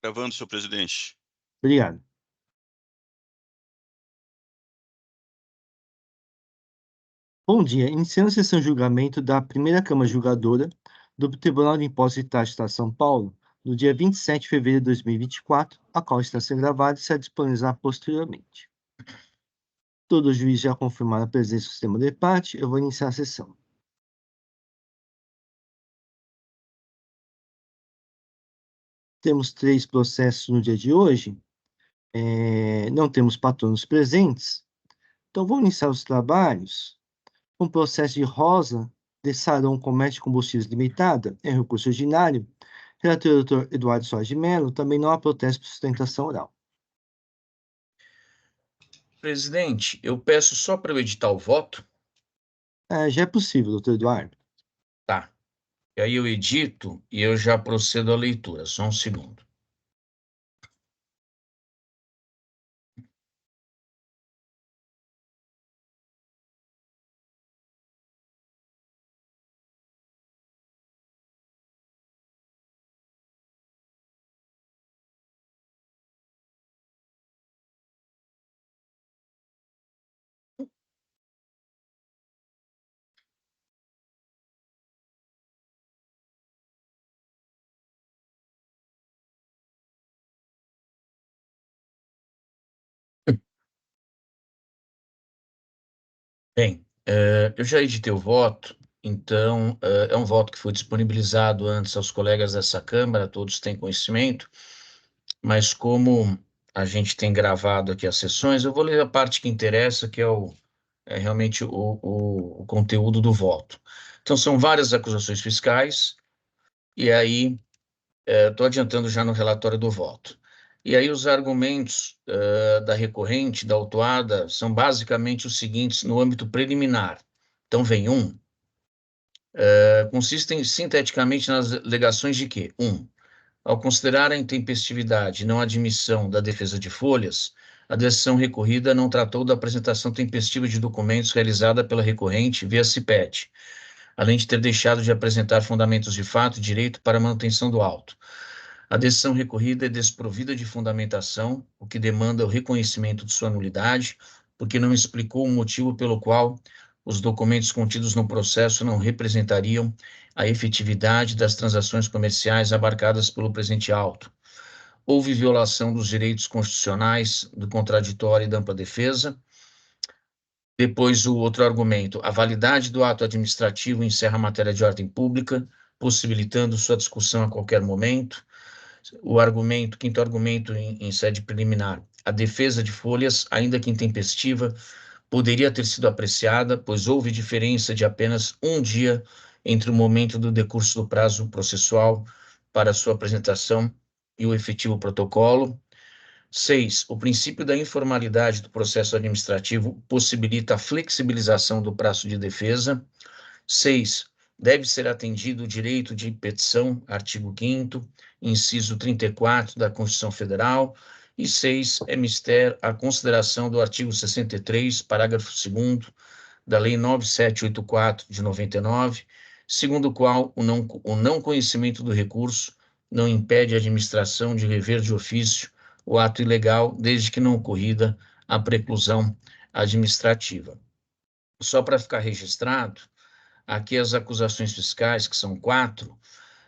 Gravando, senhor presidente. Obrigado. Bom dia. Iniciando a sessão de julgamento da primeira Câmara Julgadora do Tribunal de Impostos e Taxas do Estado de São Paulo, no dia 27 de fevereiro de 2024, a qual está sendo gravada e será disponibilizada posteriormente. Todos os juízes já confirmaram a presença do sistema de parte. Eu vou iniciar a sessão. Temos 3 processos no dia de hoje. Não temos patronos presentes. Então, vou iniciar os trabalhos com o processo de Rosa de Saron Comércio de Combustíveis Limitada, em recurso ordinário. Relator Dr. Eduardo Soares de Mello, também não há protesto por sustentação oral. Presidente, eu peço só para eu editar o voto. Já é possível, doutor Eduardo. Tá. E aí eu edito e eu já procedo à leitura. Só um segundo. Bem, eu já editei o voto, então é um voto que foi disponibilizado antes aos colegas dessa Câmara, todos têm conhecimento, mas como a gente tem gravado aqui as sessões, eu vou ler a parte que interessa, que é realmente o conteúdo do voto. Então, são várias acusações fiscais, e aí estou adiantando já no relatório do voto. E aí os argumentos da recorrente, da autuada, são basicamente os seguintes no âmbito preliminar. Então, vem consistem sinteticamente nas alegações de que, ao considerar a intempestividade e não admissão da defesa de folhas, a decisão recorrida não tratou da apresentação tempestiva de documentos realizada pela recorrente via CIPED, além de ter deixado de apresentar fundamentos de fato e direito para a manutenção do auto. A decisão recorrida é desprovida de fundamentação, o que demanda o reconhecimento de sua nulidade, porque não explicou o motivo pelo qual os documentos contidos no processo não representariam a efetividade das transações comerciais abarcadas pelo presente auto. Houve violação dos direitos constitucionais do contraditório e da ampla defesa. Depois, o outro argumento, a validade do ato administrativo encerra a matéria de ordem pública, possibilitando sua discussão a qualquer momento. Quinto argumento em sede preliminar, a defesa de folhas, ainda que intempestiva, poderia ter sido apreciada, pois houve diferença de apenas um dia entre o momento do decurso do prazo processual para sua apresentação e o efetivo protocolo. 6. O princípio da informalidade do processo administrativo possibilita a flexibilização do prazo de defesa. 6. Deve ser atendido o direito de petição, artigo 5º, inciso 34 da Constituição Federal, e 6. É mister a consideração do artigo 63, parágrafo 2º, da Lei 9784 de 99, segundo o qual o não conhecimento do recurso não impede a administração de rever de ofício o ato ilegal, desde que não ocorrida a preclusão administrativa. Só para ficar registrado, aqui as acusações fiscais, que são 4,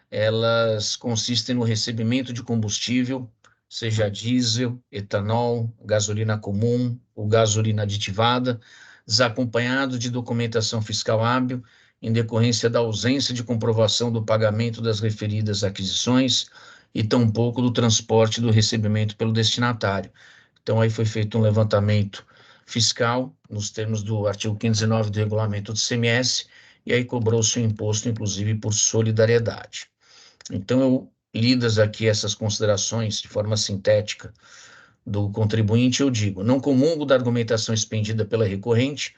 elas consistem no recebimento de combustível, seja diesel, etanol, gasolina comum ou gasolina aditivada, desacompanhado de documentação fiscal hábil, em decorrência da ausência de comprovação do pagamento das referidas aquisições e tampouco do transporte do recebimento pelo destinatário. Então, aí foi feito um levantamento fiscal, nos termos do artigo 519 do regulamento do ICMS, e aí cobrou-se o imposto, inclusive, por solidariedade. Então, lidas aqui essas considerações de forma sintética do contribuinte, eu digo, não comungo da argumentação expendida pela recorrente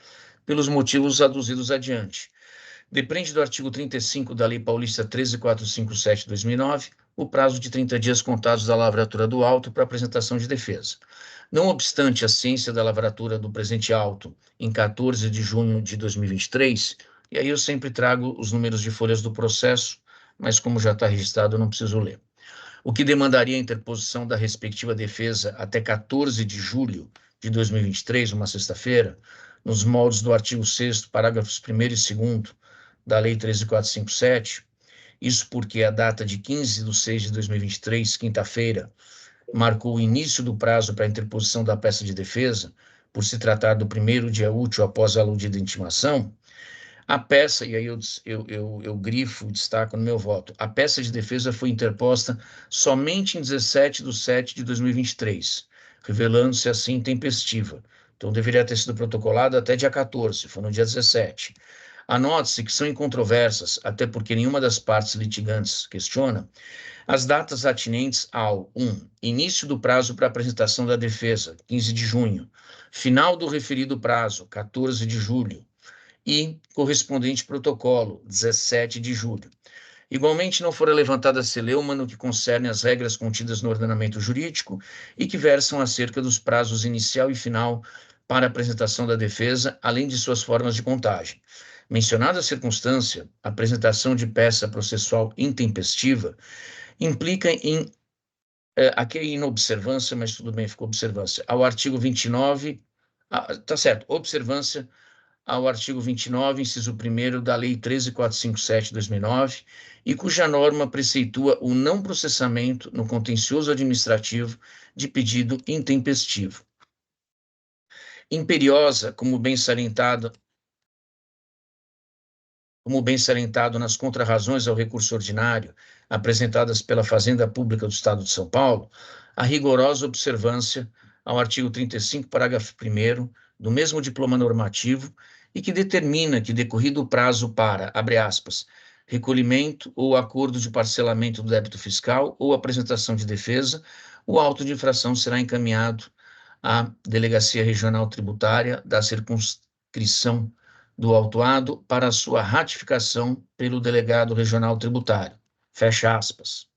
pelos motivos aduzidos adiante. Depende do artigo 35 da Lei Paulista 13.457 de 2009, o prazo de 30 dias contados da lavratura do auto para apresentação de defesa. Não obstante a ciência da lavratura do presente auto em 14 de junho de 2023, e aí eu sempre trago os números de folhas do processo, mas como já está registrado, eu não preciso ler. o que demandaria a interposição da respectiva defesa até 14 de julho de 2023, uma sexta-feira, nos moldes do artigo 6º, parágrafos 1º e 2º da Lei 13.457, isso porque a data de 15 de 6 de 2023, quinta-feira, marcou o início do prazo para a interposição da peça de defesa, por se tratar do primeiro dia útil após a aludida intimação, a peça, e aí eu grifo, destaco no meu voto, a peça de defesa foi interposta somente em 17 de 7 de 2023, revelando-se assim intempestiva. Então, deveria ter sido protocolado até dia 14, foi no dia 17. Anote-se que são incontroversas, até porque nenhuma das partes litigantes questiona, as datas atinentes ao 1. Início do prazo para apresentação da defesa, 15 de junho. Final do referido prazo, 14 de julho. E correspondente protocolo, 17 de julho. Igualmente, não fora levantada celeuma no que concerne às regras contidas no ordenamento jurídico e que versam acerca dos prazos inicial e final para a apresentação da defesa, além de suas formas de contagem. Mencionada a circunstância, a apresentação de peça processual intempestiva implica em, aqui é inobservância, mas tudo bem, ficou observância, ao artigo 29, tá certo, observância ao artigo 29, inciso 1º da Lei 13.457 de 2009, e cuja norma preceitua o não processamento no contencioso administrativo de pedido intempestivo. Imperiosa, como bem salientado nas contrarrazões ao recurso ordinário apresentadas pela Fazenda Pública do Estado de São Paulo, a rigorosa observância ao artigo 35, parágrafo 1º, do mesmo diploma normativo, e que determina que, decorrido o prazo para, abre aspas, recolhimento ou acordo de parcelamento do débito fiscal ou apresentação de defesa, o auto de infração será encaminhado à Delegacia Regional Tributária da circunscrição do autuado para sua ratificação pelo delegado regional tributário. Fecha aspas.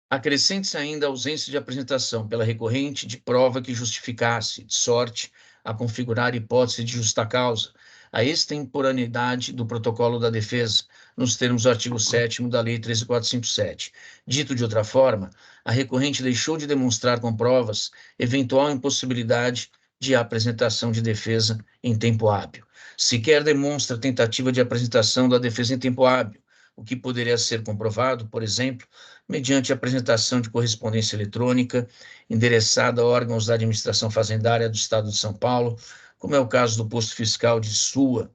Acrescente-se ainda a ausência de apresentação pela recorrente de prova que justificasse, de sorte a configurar hipótese de justa causa, a extemporaneidade do protocolo da defesa, nos termos do artigo 7º da Lei 13.457. Dito de outra forma, a recorrente deixou de demonstrar com provas eventual impossibilidade de apresentação de defesa em tempo hábil. Sequer demonstra tentativa de apresentação da defesa em tempo hábil, o que poderia ser comprovado, por exemplo, mediante a apresentação de correspondência eletrônica endereçada a órgãos da administração fazendária do Estado de São Paulo, como é o caso do posto fiscal de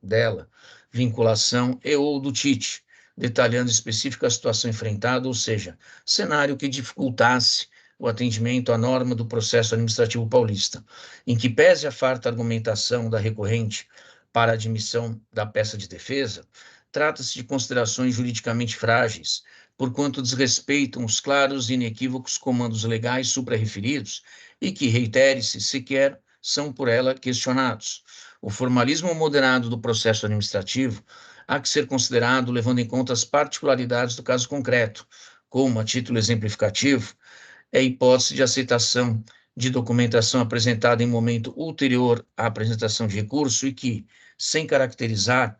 dela, vinculação e ou do TIT, detalhando específica a situação enfrentada, ou seja, cenário que dificultasse o atendimento à norma do processo administrativo paulista, em que pese a farta argumentação da recorrente para a admissão da peça de defesa, trata-se de considerações juridicamente frágeis, porquanto desrespeitam os claros e inequívocos comandos legais suprarreferidos e que, reitere-se, sequer são por ela questionados. O formalismo moderado do processo administrativo há que ser considerado levando em conta as particularidades do caso concreto, como, a título exemplificativo, é a hipótese de aceitação de documentação apresentada em momento ulterior à apresentação de recurso e que, sem caracterizar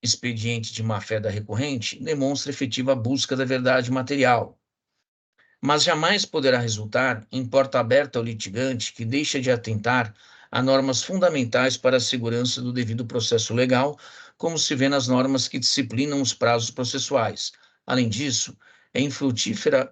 expediente de má-fé da recorrente, demonstra efetiva busca da verdade material. Mas jamais poderá resultar em porta aberta ao litigante que deixa de atentar a normas fundamentais para a segurança do devido processo legal, como se vê nas normas que disciplinam os prazos processuais. Além disso, é infrutífera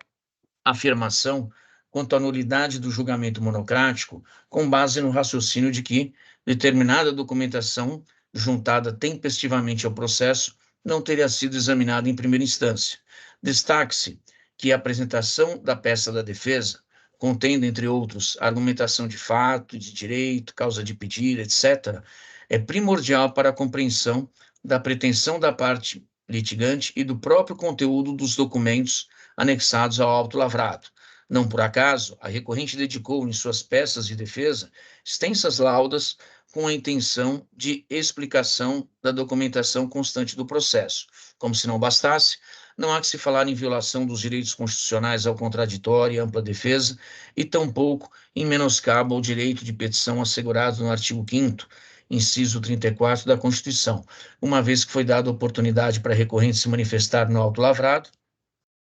a afirmação quanto à nulidade do julgamento monocrático, com base no raciocínio de que determinada documentação juntada tempestivamente ao processo não teria sido examinada em primeira instância. Destaque-se que a apresentação da peça da defesa, contendo, entre outros, argumentação de fato, de direito, causa de pedir, etc., é primordial para a compreensão da pretensão da parte litigante e do próprio conteúdo dos documentos anexados ao auto lavrado. Não por acaso, a recorrente dedicou em suas peças de defesa extensas laudas com a intenção de explicação da documentação constante do processo. Como se não bastasse, não há que se falar em violação dos direitos constitucionais ao contraditório e ampla defesa, e tampouco em menoscabo ao direito de petição assegurado no artigo 5º, inciso 34 da Constituição, uma vez que foi dada oportunidade para a recorrente se manifestar no auto lavrado,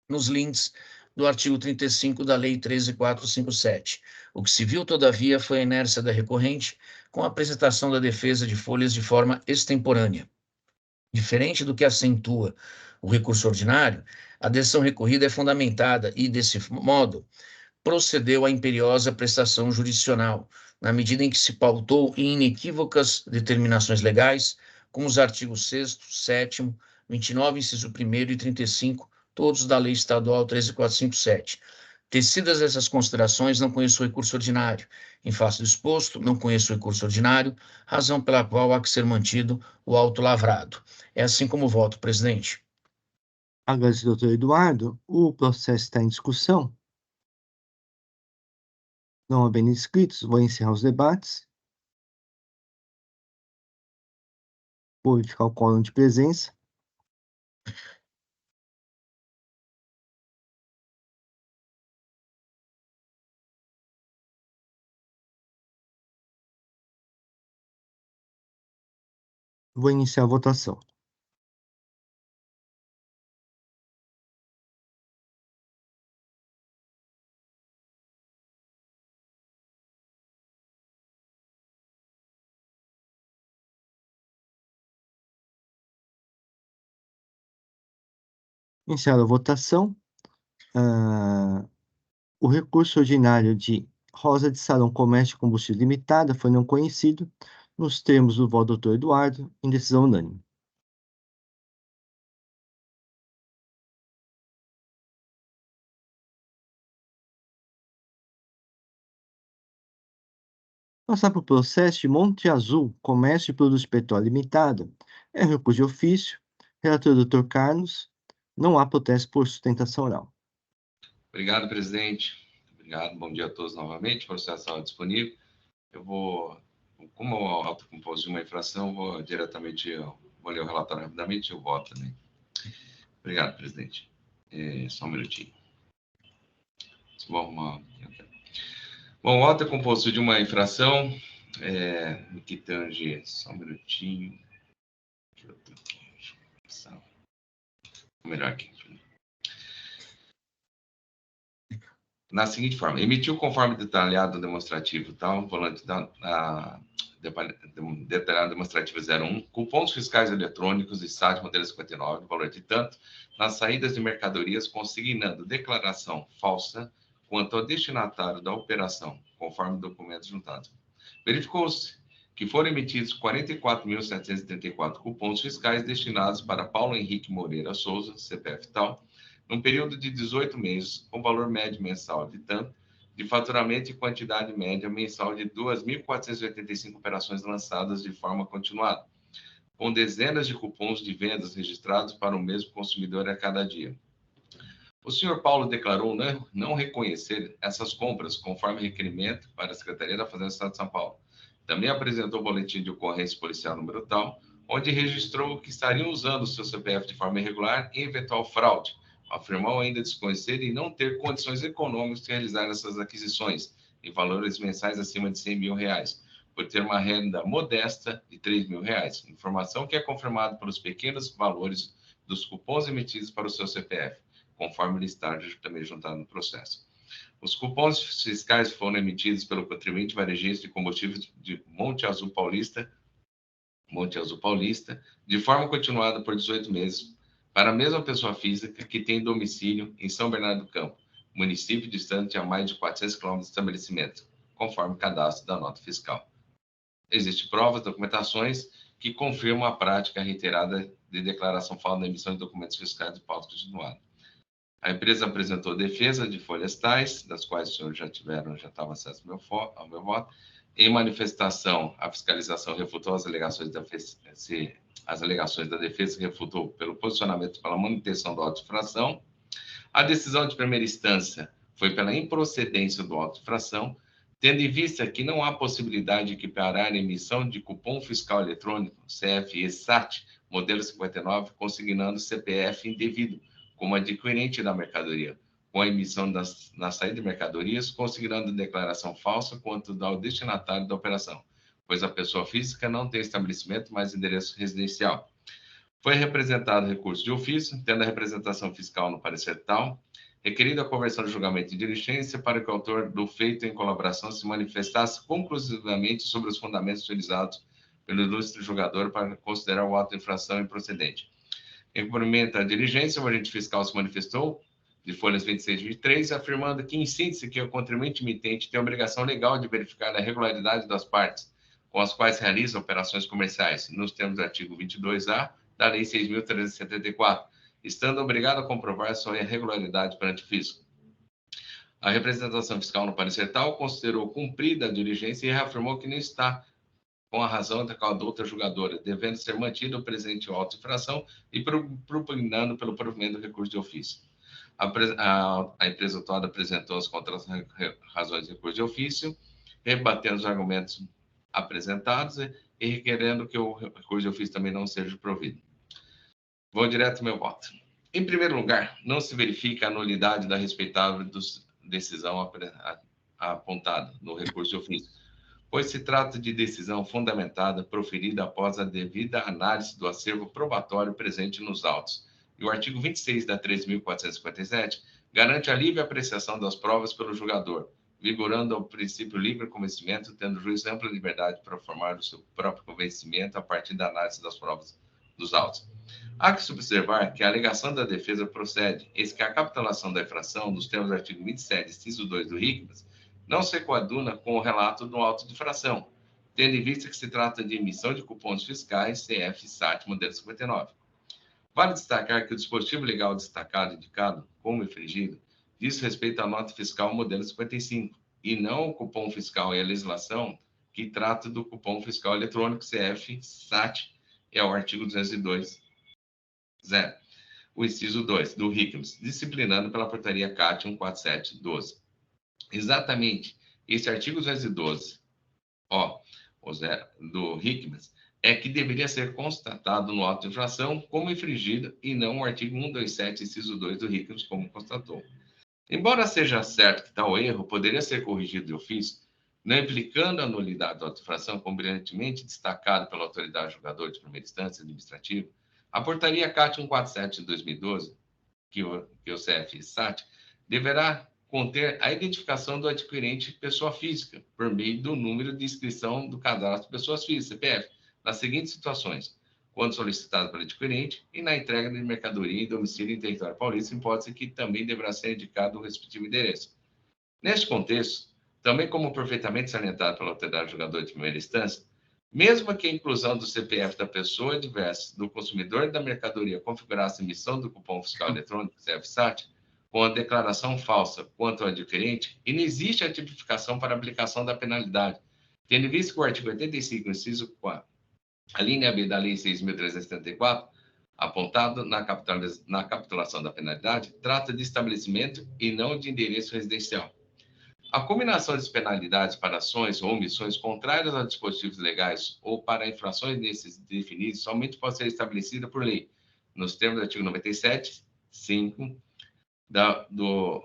nos links do artigo 35 da Lei 13.457. O que se viu, todavia, foi a inércia da recorrente com a apresentação da defesa de folhas de forma extemporânea. Diferente do que acentua o recurso ordinário, a decisão recorrida é fundamentada e, desse modo, procedeu à imperiosa prestação jurisdicional, na medida em que se pautou em inequívocas determinações legais, como os artigos 6º, 7º, 29, inciso 1º e 35, todos da Lei Estadual 13.457. Tecidas essas considerações, não conheço o recurso ordinário. Em face do exposto, não conheço o recurso ordinário, razão pela qual há que ser mantido o auto lavrado. É assim como voto, presidente. Agradeço, doutor Eduardo. O processo está em discussão. Não havendo inscritos, vou encerrar os debates. Vou verificar o quórum de presença. Vou iniciar a votação. Iniciada a votação, o recurso ordinário de Rosa de Sarão Comércio de Combustível Limitada foi não conhecido, nos termos do voto do doutor Eduardo, em decisão unânime. Passar para o processo de Monte Azul Comércio de Produtos de Petróleo Limitada. É recurso de ofício. Relator doutor Carlos. Não há protesto por sustentação oral. Obrigado, presidente. Obrigado. Bom dia a todos novamente. O processo está disponível. Eu vou, como eu autocompus de uma infração, vou ler o relatório rapidamente e eu voto também. Obrigado, presidente. Só um minutinho. Vou arrumar. Bom, o auto é composto de uma infração que tange... Só um minutinho. Melhor aqui. Na seguinte forma, emitiu conforme detalhado demonstrativo, volante detalhado demonstrativo 01, cupons fiscais eletrônicos e SAT modelo 59, valor de tanto, nas saídas de mercadorias, consignando declaração falsa quanto ao destinatário da operação, conforme documentos juntados. Verificou-se que foram emitidos 44.734 cupons fiscais destinados para Paulo Henrique Moreira Souza, CPF tal, num período de 18 meses, com valor médio mensal de tanto, de faturamento e quantidade média mensal de 2.485 operações lançadas de forma continuada, com dezenas de cupons de vendas registrados para o mesmo consumidor a cada dia. O senhor Paulo declarou não reconhecer essas compras conforme requerimento para a Secretaria da Fazenda do Estado de São Paulo. Também apresentou o boletim de ocorrência policial número tal, onde registrou que estariam usando o seu CPF de forma irregular em eventual fraude. Afirmou ainda desconhecer e não ter condições econômicas de realizar essas aquisições em valores mensais acima de R$100 mil, por ter uma renda modesta de R$3 mil. Informação que é confirmada pelos pequenos valores dos cupons emitidos para o seu CPF, conforme listado também juntado no processo. Os cupons fiscais foram emitidos pelo contribuinte varejista de combustíveis de Monte Azul Paulista, de forma continuada por 18 meses, para a mesma pessoa física que tem domicílio em São Bernardo do Campo, município distante a mais de 400 km do estabelecimento, conforme o cadastro da nota fiscal. Existem provas, documentações que confirmam a prática reiterada de declaração falsa na emissão de documentos fiscais de pauta continuada. A empresa apresentou defesa de folhas tais, das quais o senhor já estava acesso ao meu voto. Em manifestação, a fiscalização refutou as alegações da defesa, que refutou pelo posicionamento pela manutenção do auto de infração. A decisão de primeira instância foi pela improcedência do auto de infração, tendo em vista que não há possibilidade de equiparar a emissão de cupom fiscal eletrônico, CFE SAT, modelo 59, consignando CPF indevido, como adquirente da mercadoria, com a emissão na saída de mercadorias, consignando declaração falsa quanto ao destinatário da operação, pois a pessoa física não tem estabelecimento, mas endereço residencial. Foi representado recurso de ofício, tendo a representação fiscal no parecer tal, requerida a conversão de julgamento em diligência para que o autor do feito em colaboração se manifestasse conclusivamente sobre os fundamentos utilizados pelo ilustre julgador para considerar o auto de infração improcedente. Em cumprimento à diligência, o agente fiscal se manifestou, de folhas 26 e 23, afirmando que, em síntese, que o contribuinte emitente tem a obrigação legal de verificar a regularidade das partes com as quais realiza operações comerciais, nos termos do artigo 22A da Lei 6.374, estando obrigado a comprovar sua irregularidade perante o fisco. A representação fiscal no parecer tal considerou cumprida a diligência e reafirmou que não está com a razão da conduta julgadora, devendo ser mantido o presente auto de infração e propugnando pelo provimento do recurso de ofício. A empresa toda apresentou as razões de recurso de ofício, rebatendo os argumentos apresentados e requerendo que o recurso de ofício também não seja provido. Vou direto ao meu voto. Em primeiro lugar, não se verifica a nulidade da respeitável decisão apontada no recurso de ofício, pois se trata de decisão fundamentada proferida após a devida análise do acervo probatório presente nos autos. E o artigo 26 da 3.457 garante a livre apreciação das provas pelo julgador, vigorando o princípio livre convencimento, tendo o juiz ampla liberdade para formar o seu próprio convencimento a partir da análise das provas dos autos. Há que se observar que a alegação da defesa procede, eis que a capitulação da infração, nos termos do artigo 27, inciso 2 do RICMAS, não se coaduna com o relato do auto de infração, tendo em vista que se trata de emissão de cupons fiscais CF-SAT modelo 59. Vale destacar que o dispositivo legal destacado indicado como infringido diz respeito à nota fiscal modelo 55, e não o cupom fiscal e a legislação que trata do cupom fiscal eletrônico CF-SAT, é o artigo 202, o inciso 2 do RICMAS, disciplinando pela portaria CAT 147/12. Exatamente esse artigo 212, do RICMAS, é que deveria ser constatado no auto de infração como infringido e não o artigo 127, inciso 2 do RICMAS, como constatou. Embora seja certo que tal erro poderia ser corrigido de ofício, não implicando a nulidade da auto de infração, como brilhantemente destacado pela autoridade julgadora de primeira instância administrativa, a portaria CAT 147 de 2012, que o CF-SAT, deverá conter a identificação do adquirente pessoa física, por meio do número de inscrição do cadastro de pessoas físicas, CPF, nas seguintes situações: quando solicitado pelo adquirente e na entrega de mercadoria em domicílio em território paulista, hipótese que também deverá ser indicado o respectivo endereço. Neste contexto, também como perfeitamente salientado pela autoridade julgadora de primeira instância, mesmo que a inclusão do CPF da pessoa adversa do consumidor da mercadoria configurasse a emissão do cupom fiscal eletrônico CF-SAT, com a declaração falsa quanto ao adquirente, e não existe a tipificação para aplicação da penalidade, tendo visto que o artigo 85, inciso 4, a linha B da Lei 6.374, apontado na capitulação da penalidade, trata de estabelecimento e não de endereço residencial. A combinação de penalidades para ações ou omissões contrárias aos dispositivos legais ou para infrações desses definidos somente pode ser estabelecida por lei, nos termos do artigo 97, 5 do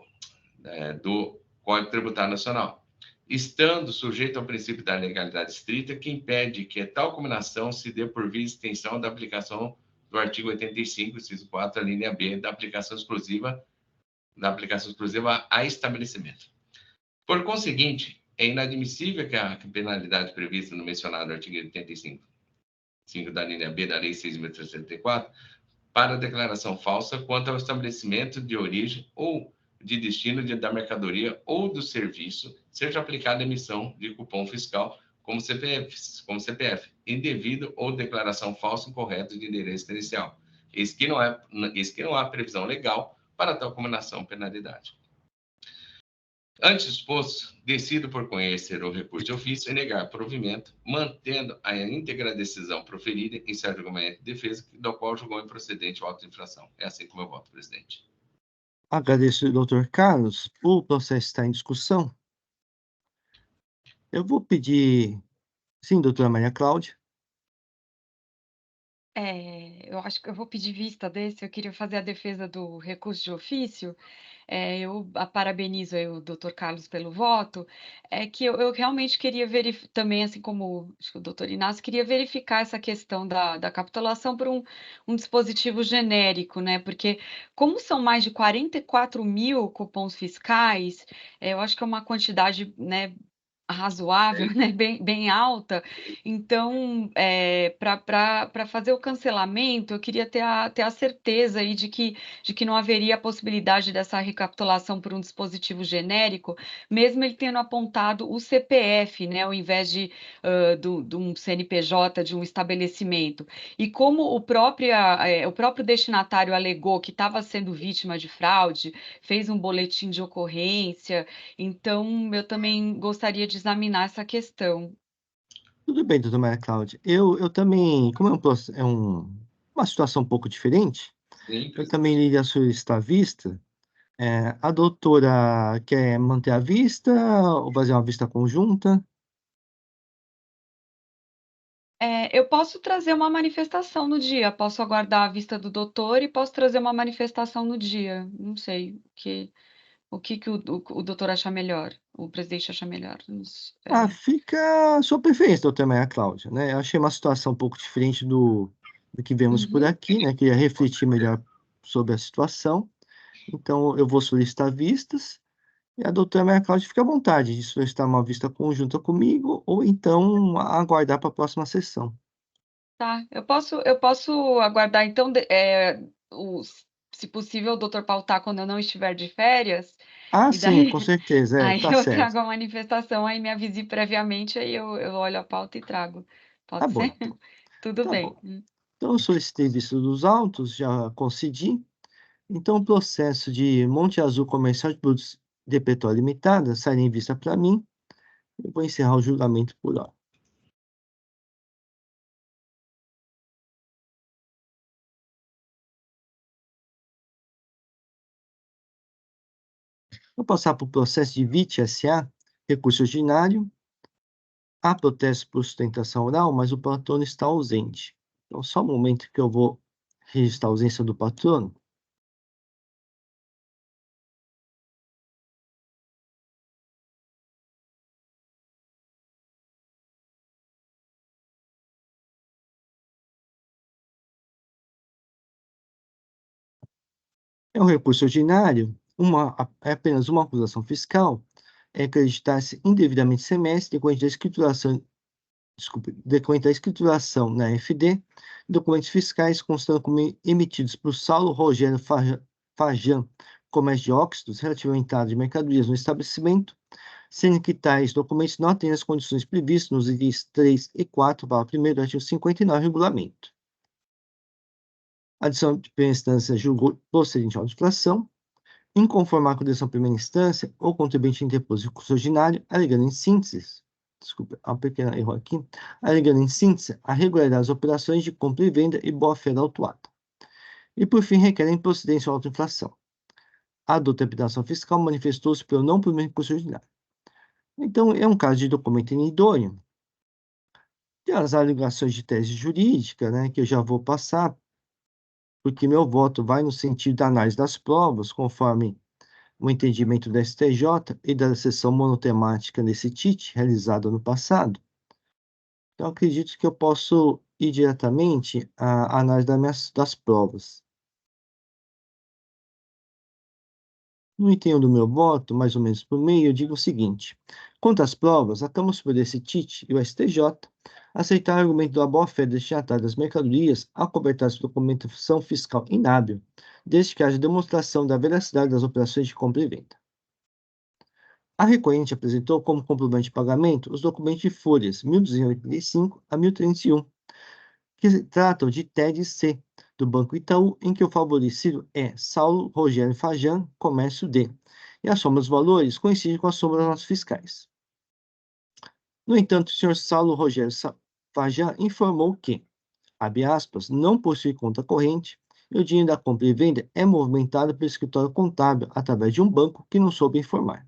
Código Tributário Nacional, estando sujeito ao princípio da legalidade estrita, que impede que tal combinação se dê por via de extensão da aplicação do artigo 85, inciso 4, a linha B, da aplicação exclusiva a estabelecimento. Por conseguinte, é inadmissível que a penalidade prevista no mencionado artigo 85, 5 da linha B da Lei 6.374, para declaração falsa quanto ao estabelecimento de origem ou de destino da mercadoria ou do serviço, seja aplicada a emissão de cupom fiscal como CPF, indevido ou declaração falsa incorreta de endereço inicial. Eis que não há previsão legal para tal combinação penalidade. Antes exposto, decido por conhecer o recurso de ofício e negar provimento, mantendo a íntegra decisão proferida em seu argumento de defesa, do qual julgou improcedente o auto de infração. É assim como eu voto, presidente. Agradeço, doutor Carlos. O processo está em discussão. Eu vou pedir... Sim, doutora Maria Cláudia. Eu acho que eu vou pedir vista desse, eu queria fazer a defesa do recurso de ofício. Eu parabenizo aí o doutor Carlos pelo voto, é que eu realmente queria verificar também, assim como acho que o doutor Inácio, queria verificar essa questão da capitulação por um dispositivo genérico, né, porque como são mais de 44.000 cupons fiscais, eu acho que é uma quantidade, né, razoável, né, bem alta. Então, para fazer o cancelamento, eu queria ter a certeza aí de que não haveria a possibilidade dessa recapitulação por um dispositivo genérico, mesmo ele tendo apontado o CPF, né, ao invés de um CNPJ de um estabelecimento. E como o próprio destinatário alegou que estava sendo vítima de fraude, fez um boletim de ocorrência, então eu também gostaria de examinar essa questão. Tudo bem, doutora Maria Cláudia. Eu também, como uma situação um pouco diferente, Sim, eu presidente. também iria solicitar a vista. A doutora quer manter a vista ou fazer uma vista conjunta? Eu posso trazer uma manifestação no dia, posso aguardar a vista do doutor e posso trazer uma manifestação no dia. Não sei o que o doutor acha melhor, o presidente acha melhor. Não s Fica a sua preferência, doutora Maria Cláudia, né? Eu achei uma situação um pouco diferente do que vemos por Uhum. aqui, né? Queria refletir melhor sobre a situação. Então, eu vou solicitar vistas e a doutora Maria Cláudia fica à vontade de solicitar uma vista conjunta comigo ou então aguardar para a próxima sessão. Tá, eu posso aguardar então, se possível, o doutor pautar quando eu não estiver de férias, e Sim, daí com certeza. aí Tá eu certo. trago a manifestação, aí me avise previamente, aí eu olho a pauta e trago. Tá Pode bom, ser? então. Tudo Tá bem. bom. Então, eu solicitei vista dos autos, já concedi. Então, o processo de Monte Azul Comercial de Produtos de Petróleo Limitada sai em vista para mim. Eu vou encerrar o julgamento por hora. Vou passar para o processo de VIT SA, recurso ordinário. Há protesto por sustentação oral, mas o patrono está ausente. Então, só um momento que eu vou registrar a ausência do patrono. É um recurso ordinário, é apenas uma acusação fiscal, é acreditar-se indevidamente semestre decorrente da escrituração na FD, documentos fiscais constando como emitidos por Saulo Rogério Fajan, comércio de óxidos, relativamente à entrada de mercadorias no estabelecimento, sendo que tais documentos não atendem às condições previstas nos itens 3 e 4, parágrafo 1º do artigo 59 do regulamento. A decisão de primeira instância julgou procedente à inflação, inconformar com a decisão de primeira instância, o contribuinte interpôs recurso ordinário, alegando em síntese, desculpa, há um pequeno erro aqui, alegando em síntese a regularidade das operações de compra e venda e boa-fé da autuada. E, por fim, requer a improcedência ou autoinflação. A doutrinação fiscal manifestou-se pelo não primeiro recurso ordinário. Então, é um caso de documento inidôneo. Tem as alegações de tese jurídica, né, que eu já vou passar, porque meu voto vai no sentido da análise das provas, conforme o entendimento da STJ e da sessão monotemática nesse TIT, realizada no passado. Então, acredito que eu posso ir diretamente à análise das provas. No item 1 do meu voto, mais ou menos por meio, eu digo o seguinte: quanto às provas, a Câmara Superior desse TIT e o STJ aceitaram o argumento da boa-fé destinatária das mercadorias ao cobertar-se documentação fiscal inábil, desde que haja demonstração da veracidade das operações de compra e venda. A recorrente apresentou como comprovante de pagamento os documentos de folhas 1285 a 1301, que tratam de TED-C do Banco Itaú, em que o favorecido é Saulo Rogério Fajan, comércio D, e a soma dos valores coincide com a soma das notas fiscais. No entanto, o senhor Saulo Rogério Fajan informou que, abre aspas, não possui conta corrente e o dinheiro da compra e venda é movimentado pelo escritório contábil através de um banco que não soube informar.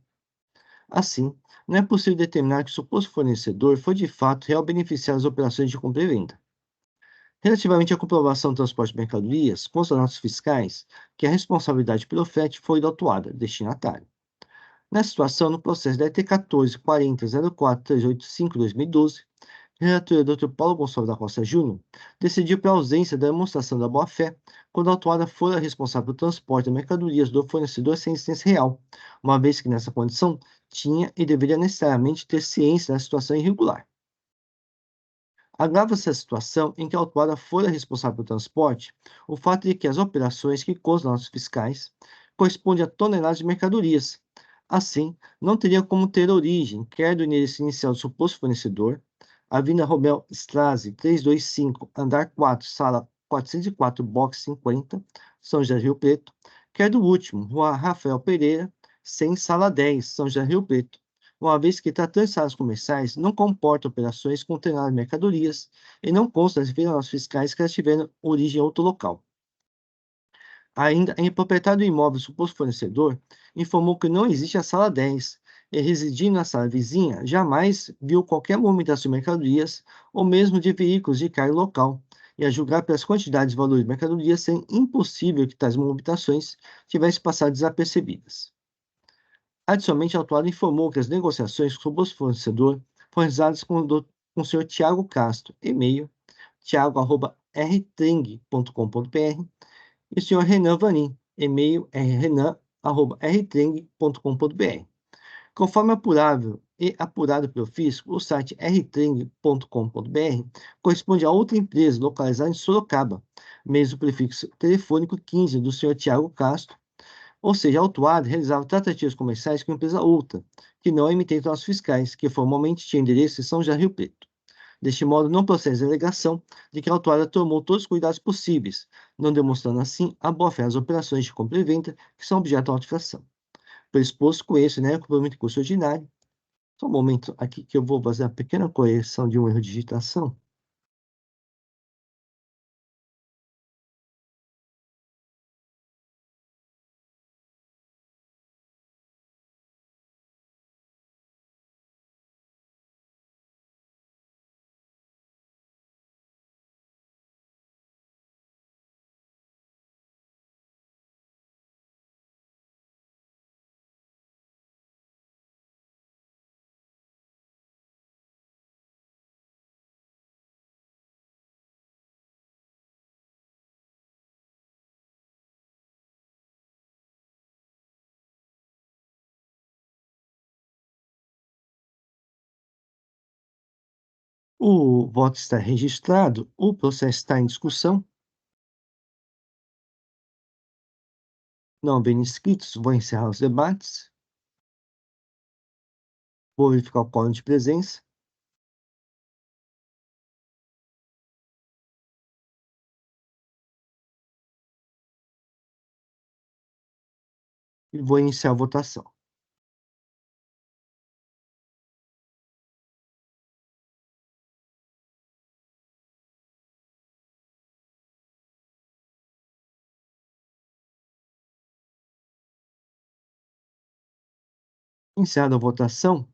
Assim, não é possível determinar que o suposto fornecedor foi de fato real beneficiário das operações de compra e venda. Relativamente à comprovação do transporte de mercadorias, consta nas notas fiscais que a responsabilidade pelo frete foi do autuado, destinatário. Nessa situação, no processo da ET 14.40.04.385/2012, o relator Dr. Paulo Gonçalves da Costa Júnior decidiu pela ausência da demonstração da boa-fé quando a autuada for a responsável pelo transporte de mercadorias do fornecedor sem existência real, uma vez que nessa condição tinha e deveria necessariamente ter ciência da situação irregular. Agrava-se a situação em que a autuada for a responsável pelo transporte o fato de que as operações que constam nas notas fiscais correspondem a toneladas de mercadorias. Assim, não teria como ter origem, quer do endereço inicial do suposto fornecedor, Avenida Romel Strassi, 325, andar 4, sala 404, box 50, São José do Rio Preto, quer do último, Rua Rafael Pereira, 100, sala 10, São José do Rio Preto, uma vez que tratando de salas comerciais não comporta operações com determinadas mercadorias e não consta nas notas fiscais que elas tiveram origem em outro local. Ainda, em proprietário do imóvel suposto fornecedor, informou que não existe a sala 10 e, residindo na sala vizinha, jamais viu qualquer movimentação de mercadorias ou mesmo de veículos de carga local, e a julgar pelas quantidades e valores de mercadorias, sendo impossível que tais movimentações tivessem passado desapercebidas. Adicionalmente, a autuada informou que as negociações com o suposto fornecedor foram realizadas com o senhor Tiago Castro, e-mail tiago@rtreng.com.br, e o senhor Renan Vanin, e-mail renan@rtreng.com.br. Conforme apurado pelo fisco, o site rtreng.com.br corresponde a outra empresa localizada em Sorocaba, mesmo prefixo telefônico 15 do senhor Tiago Castro, ou seja, a autuada realizava tratativas comerciais com empresa outra, que não emitente notas fiscais, que formalmente tinha endereço em São José do Rio Preto. Deste modo, não procede a alegação de que a autuada tomou todos os cuidados possíveis, não demonstrando assim a boa-fé das operações de compra e venda que são objeto da notificação. Por exposto, conheço, né, o complemento de curso ordinário. Só um momento aqui que eu vou fazer uma pequena correção de um erro de digitação. O voto está registrado, o processo está em discussão. Não havendo inscritos, vou encerrar os debates. Vou verificar o quórum de presença. E vou iniciar a votação. Encerrada a votação,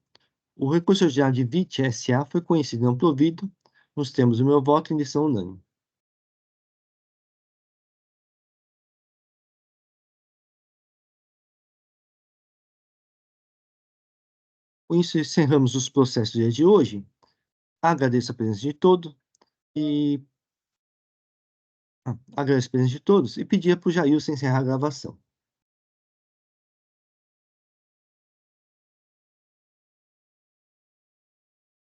o recurso ordinário de VIT S.A. foi conhecido e não provido, nos termos do meu voto em decisão unânime. Com isso, encerramos os processos do dia de hoje. Agradeço a presença de todos e agradeço a presença de todos e pedir para o Jailson encerrar a gravação.